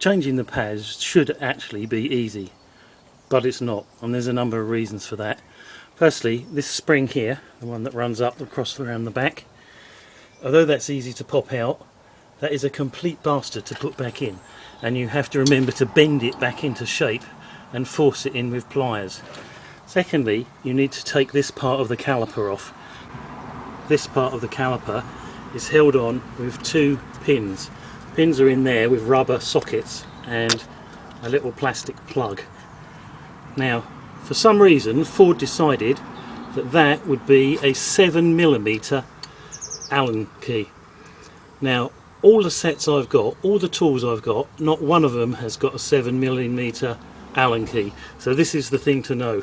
changing the pads should actually be easy, but it's not, and there's a number of reasons for that. Firstly, this spring here, the one that runs up across around the back, although that's easy to pop out, that is a complete bastard to put back in, and you have to remember to bend it back into shape and force it in with pliers. Secondly, you need to take this part of the caliper off. This part of the caliper is held on with two pins. Pins are in there with rubber sockets and a little plastic plug. Now, for some reason, Ford decided that that would be a 7mm Allen key. Now, all the sets I've got, all the tools I've got, not one of them has got a 7mm Allen key. So this is the thing to know.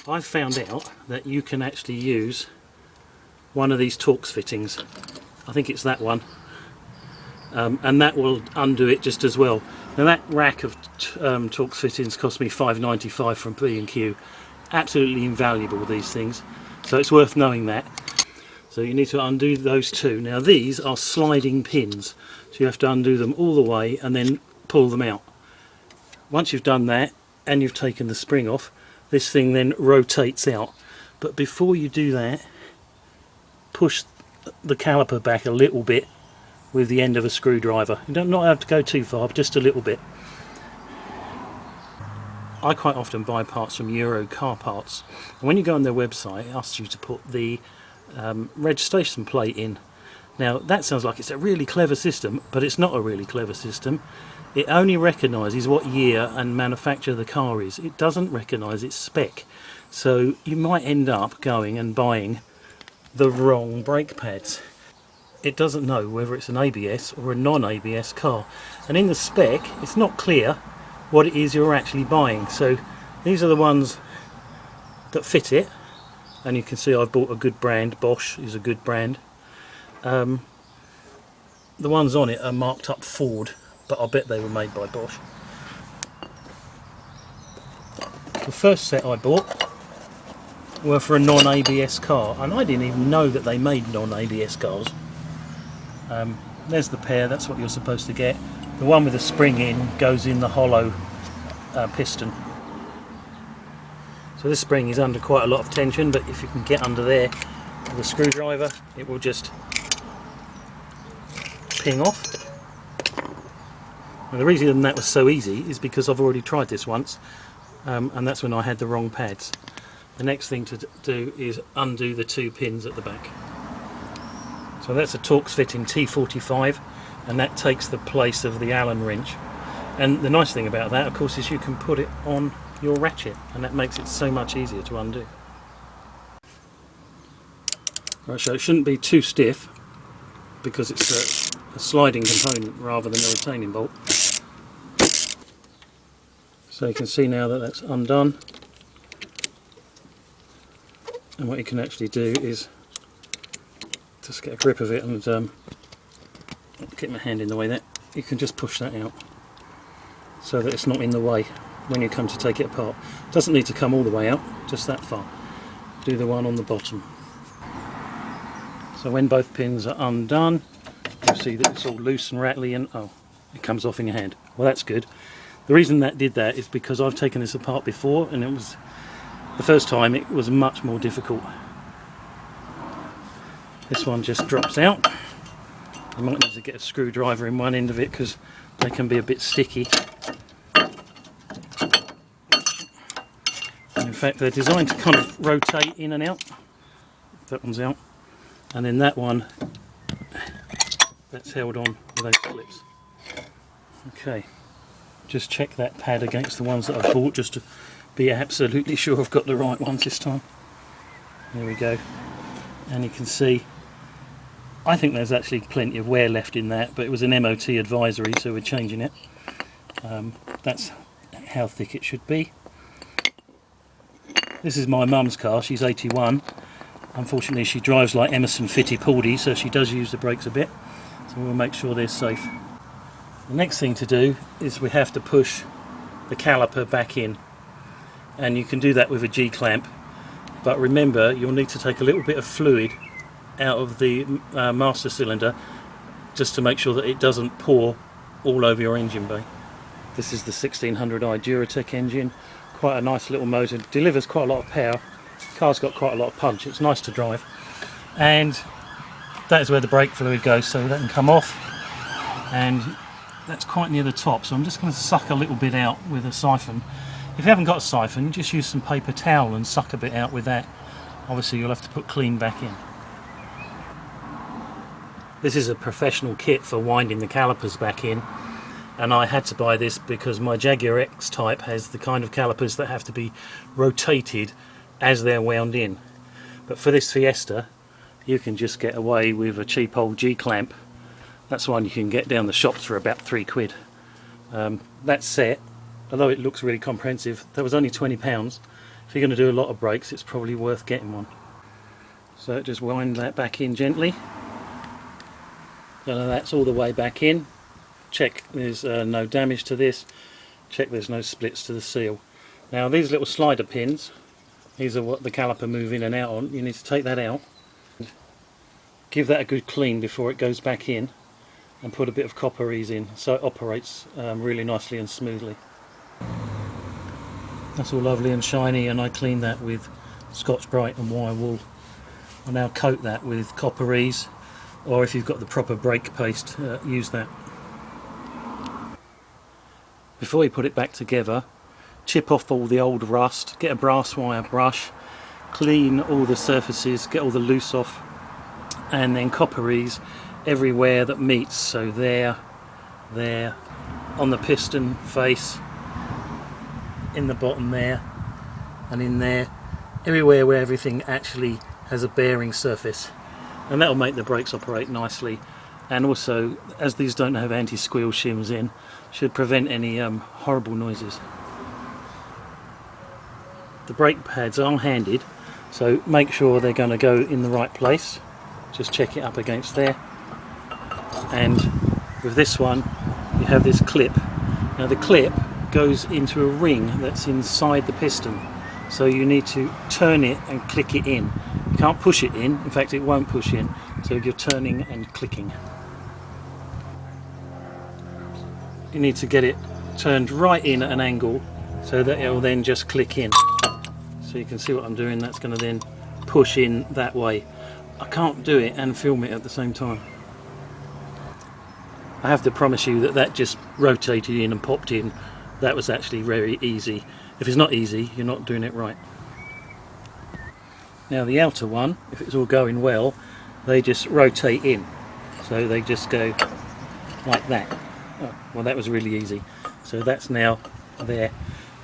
I found out that you can actually use one of these Torx fittings. I think it's that one. And that will undo it just as well. Now that rack of Torx fittings cost me $5.95 from B&Q. Absolutely invaluable, these things. So it's worth knowing that. So you need to undo those two. Now these are sliding pins. So you have to undo them all the way and then pull them out. Once you've done that and you've taken the spring off, this thing then rotates out. But before you do that, push the caliper back a little bit with the end of a screwdriver. You don't not have to go too far, but just a little bit. I quite often buy parts from Euro car parts, and when you go on their website it asks you to put the registration plate in. Now that sounds like it's a really clever system, but it's not a really clever system. It only recognises what year and manufacturer the car is. It doesn't recognise its spec, so you might end up going and buying the wrong brake pads. It doesn't know whether it's an ABS or a non-ABS car, and in the spec it's not clear what it is you're actually buying. So these are the ones that fit it, and you can see I've bought a good brand. Bosch is a good brand. The ones on it are marked up Ford, but I bet they were made by Bosch. The first set I bought were for a non-ABS car, and I didn't even know that they made non-ABS cars. There's the pair, that's what you're supposed to get. The one with the spring in goes in the hollow piston. So this spring is under quite a lot of tension, but if you can get under there with a screwdriver, it will just ping off. And the reason that was so easy is because I've already tried this once, and that's when I had the wrong pads. The next thing to do is undo the two pins at the back. So that's a Torx fitting T45, and that takes the place of the Allen wrench. And the nice thing about that, of course, is you can put it on your ratchet, and that makes it so much easier to undo. Right, so it shouldn't be too stiff because it's a sliding component rather than a retaining bolt. So you can see now that that's undone, and what you can actually do is just get a grip of it and get my hand in the way there. You can just push that out so that it's not in the way when you come to take it apart. It doesn't need to come all the way out, just that far. Do the one on the bottom. So when both pins are undone, you'll see that it's all loose and rattly, and oh, it comes off in your hand. Well, that's good. The reason that did that is because I've taken this apart before, and it was the first time it was much more difficult. This one just drops out. You might need to get a screwdriver in one end of it because they can be a bit sticky. And in fact, they're designed to kind of rotate in and out. That one's out. And then that one, that's held on with those clips. Okay, just check that pad against the ones that I've bought just to be absolutely sure I've got the right ones this time. There we go. And you can see, I think there's actually plenty of wear left in that, but it was an MOT advisory, so we're changing it. That's how thick it should be. This is my mum's car, she's 81. Unfortunately she drives like Emerson Fittipaldi, so she does use the brakes a bit, so we'll make sure they're safe. The next thing to do is we have to push the caliper back in, and you can do that with a G-clamp, but remember you'll need to take a little bit of fluid out of the master cylinder just to make sure that it doesn't pour all over your engine bay. This is the 1600i Duratec engine, quite a nice little motor, delivers quite a lot of power. The car's got quite a lot of punch, it's nice to drive. And that is where the brake fluid goes, so that can come off, and that's quite near the top, so I'm just going to suck a little bit out with a siphon. If you haven't got a siphon, just use some paper towel and suck a bit out with that. Obviously you'll have to put clean back in. This is a professional kit for winding the calipers back in, and I had to buy this because my Jaguar X-Type has the kind of calipers that have to be rotated as they're wound in. But for this Fiesta, you can just get away with a cheap old G-clamp. That's one you can get down the shops for about £3. That set, although it looks really comprehensive, that was only £20. If you're going to do a lot of brakes, it's probably worth getting one. So just wind that back in gently. So that's all the way back in. Check there's no damage to this. Check there's no splits to the seal. Now these little slider pins, these are what the caliper move in and out on. You need to take that out. Give that a good clean before it goes back in, and put a bit of copper ease in so it operates really nicely and smoothly. That's all lovely and shiny, and I cleaned that with Scotch-Brite and wire wool. I'll now coat that with copper ease, or if you've got the proper brake paste, use that. Before you put it back together, chip off all the old rust, get a brass wire brush, clean all the surfaces, get all the loose off, and then copper ease everywhere that meets, so there, on the piston face, in the bottom there, and in there, everywhere where everything actually has a bearing surface, and that will make the brakes operate nicely. And also, as these don't have anti-squeal shims in, should prevent any horrible noises. The brake pads are handed, so make sure they're going to go in the right place. Just check it up against there. And with this one, you have this clip. Now the clip goes into a ring that's inside the piston, so you need to turn it and click it in. You can't push it in fact it won't push in, so you're turning and clicking. You need to get it turned right in at an angle so that it will then just click in. So you can see what I'm doing, that's going to then push in that way. I can't do it and film it at the same time. I have to promise you that that just rotated in and popped in. That was actually very easy. If it's not easy, you're not doing it right. Now the outer one, if it's all going well, they just rotate in. So they just go like that. Oh, well, that was really easy. So that's now there.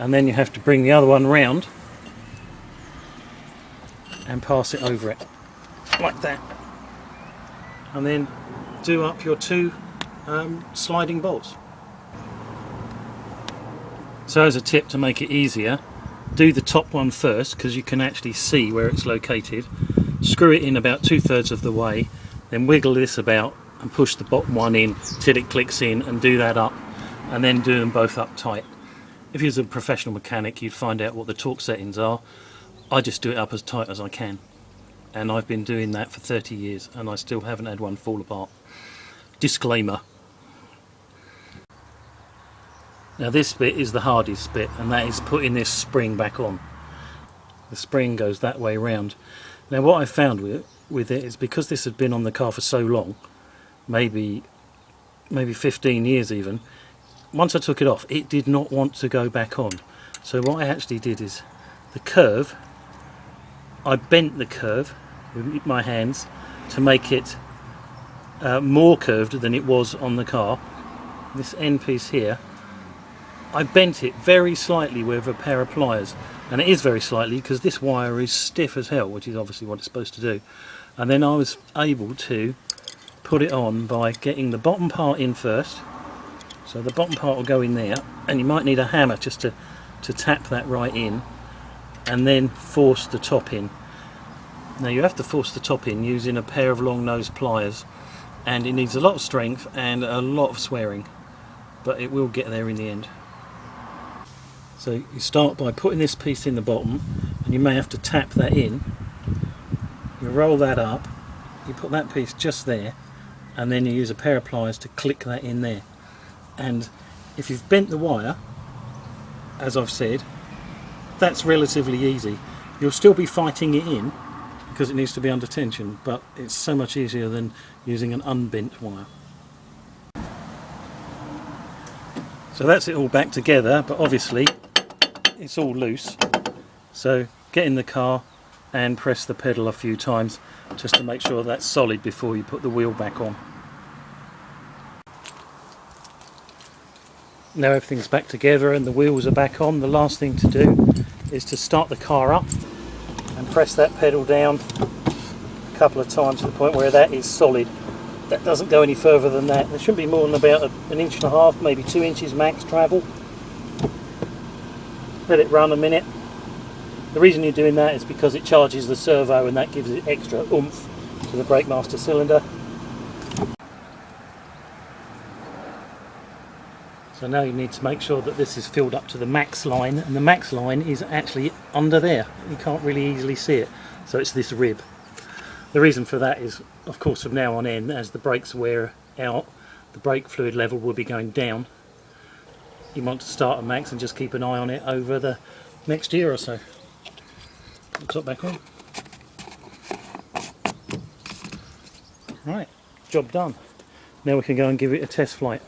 And then you have to bring the other one round and pass it over it. Like that. And then do up your two sliding bolts. So as a tip to make it easier, do the top one first because you can actually see where it's located. Screw it in about 2/3 of the way, then wiggle this about and push the bottom one in till it clicks in, and do that up, and then do them both up tight. If you're a professional mechanic, you'd find out what the torque settings are. I just do it up as tight as I can, and I've been doing that for 30 years and I still haven't had one fall apart. Disclaimer. Now this bit is the hardest bit, and that is putting this spring back on. The spring goes that way round. Now what I found with it is, because this had been on the car for so long, maybe 15 years even, once I took it off it did not want to go back on. So what I actually did is, the curve, I bent the curve with my hands to make it more curved than it was on the car. This end piece here, I bent it very slightly with a pair of pliers, and it is very slightly because this wire is stiff as hell, which is obviously what it's supposed to do. And then I was able to put it on by getting the bottom part in first. So the bottom part will go in there, and you might need a hammer just to tap that right in, and then force the top in. Now you have to force the top in using a pair of long nose pliers, and it needs a lot of strength and a lot of swearing, but it will get there in the end. So you start by putting this piece in the bottom, and you may have to tap that in. You roll that up, you put that piece just there, and then you use a pair of pliers to click that in there. And if you've bent the wire, as I've said, that's relatively easy. You'll still be fighting it in because it needs to be under tension, but it's so much easier than using an unbent wire. So that's it all back together, but obviously it's all loose. So get in the car and press the pedal a few times just to make sure that's solid before you put the wheel back on. Now everything's back together and the wheels are back on, the last thing to do is to start the car up and press that pedal down a couple of times to the point where that is solid. That doesn't go any further than that. There shouldn't be more than about an inch and a half, maybe 2 inches max travel. Let it run a minute. The reason you're doing that is because it charges the servo and that gives it extra oomph to the brake master cylinder. So now you need to make sure that this is filled up to the max line, and the max line is actually under there. You can't really easily see it, so it's this rib. The reason for that is, of course, from now on in, as the brakes wear out, the brake fluid level will be going down. You want to start at max and just keep an eye on it over the next year or so. Put the top back on. Right, job done. Now we can go and give it a test flight.